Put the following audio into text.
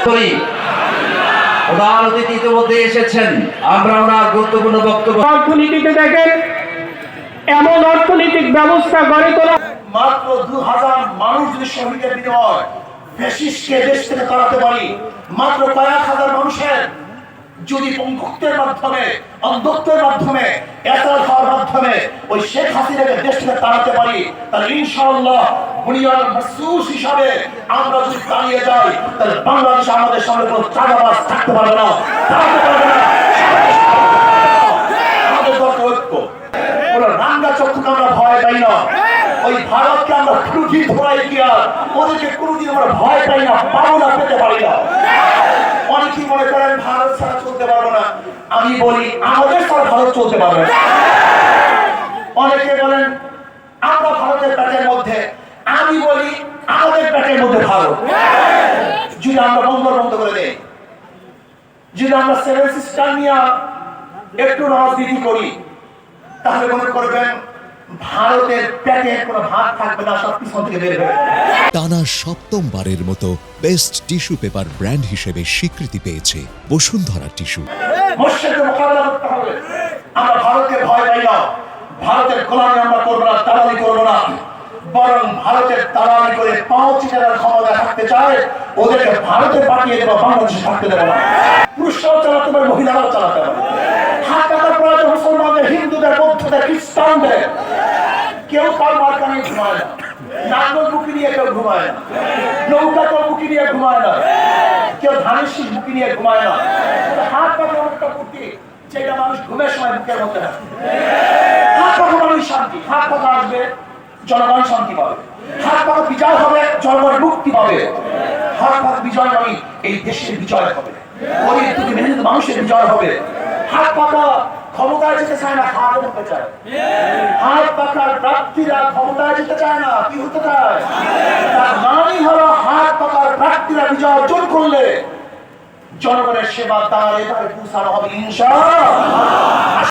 করি। প্রধান অতিথি ইতিমধ্যে এসেছেন, আমরা ওনার গুরুত্বপূর্ণ বক্তব্য। অর্থনীতিতে দেখেন এমন অর্থনৈতিক ব্যবস্থা গড়ে তোলা, মাত্র 2000 মানুষ যদি শহীদের বিনিময় ফ্যাসিস্টকে দেশ থেকে তাড়াতে পারি, মাত্র কয়েক হাজার মানুষের যদি পঙ্গুত্বের মাধ্যমে, অন্ধত্বের মাধ্যমে, এতরাজ হওয়ার মাধ্যমে ওই শেখ হাসিনাকে দেশ থেকে তাড়াতে পারি, তাহলে ইনশাআল্লাহ বুনিয়াদ মাসুস হিসাবে আমরা যদি দাঁড়িয়ে যাই, তাহলে বাংলাদেশ আমাদের সামনে কোনো চাঁদাবাজ থাকতে পারবে না, দাঁড়াতে পারবে না। আমাদের দরকার ঐক্য। ওরা রাঙ্গা চক্ষুকে আমরা ভয় পাই না, ওই ভারতকে আমরা কোনোদিন ধরাই গিয়া ওদেরকে কোনোদিন আমরা ভয় পাই না, পাবো না, পেতে পারি না। অনেকেই মনে করেন ভারত ছাড়া চলতে পারবো না, আমি বলি আমাদের ছাড়া ভারত চলতে পারবে না। অনেকে বলেন আমরা ভারতের পেটের মধ্যে, আমি বলি আমাদের পেটের মধ্যে ভারত। যদি আমরা বন্ধ করে দেই, যদি আমরা সেভেন সিস্টার নিয়ে একটু রাজনীতি করি, তাহলে মনে করবেন ভারতের পেটে কোনো ভাত থাকবে না, সব পিছন থেকে বের হবে। টানা সপ্তমবারের মতো বেস্ট টিস্যু পেপার ব্র্যান্ড হিসেবে স্বীকৃতি পেয়েছে বসুন্ধরা টিস্যু। মুশরিকদের মোকাবেলা করতে হবে। আমরা ভারতকে ভয় পাই না, ভারতের গোলামি আমরা করবো না, দালালি করবো না, বরং ভারতের দালালি করে পাঁচ যারা ক্ষমতা থাকতে চায় ওদেরকে ভারতে পাঠিয়ে দেবো, বাংলাদেশে থাকতে দেবো না। পুরুষরাও চালাতে পারে, মহিলারাও চালাতে পারে। হাত টাকার প্রয়োজন মুসলমানদের, হিন্দুদের, বৌদ্ধদের, খ্রিস্টানদের। কেউ কার মার্কা নিয়ে ঘুমায় না, নাঙ্গল বুকি নিয়ে কেউ ঘুমায় না, নৌকা তো বুকি নিয়ে ঘুমায় না, কেউ ধানের শীষ বুকি নিয়ে ঘুমায় না। হাত পাখা একটা বুকি যেটা মানুষ ঘুমের সময় বুকের মধ্যে রাখে। হাত পাখা মানুষ শান্তি, হাত পাখা আসবে জনগণ শান্তি পাবে, হাত পাখা বিজয় হবে জনগণ মুক্তি পাবে, হাত পাখা বিজয় মানে এই দেশের বিজয় হবে, গরিব দুঃখী মেহনত মানুষের বিজয় হবে। হাত পাখা ক্ষমতায় যেতে চায় না, হাত হতে চায়। হাত পাখার প্রার্থীরা ক্ষমতায় যেতে চায় না, কি হতে চায়? তার মানই হলো হাত পাখার প্রার্থীরা বিজয় অর্জন করলে জনগণের সেবা তার এবারে পৌঁছানো হবে ইনশাআল্লাহ।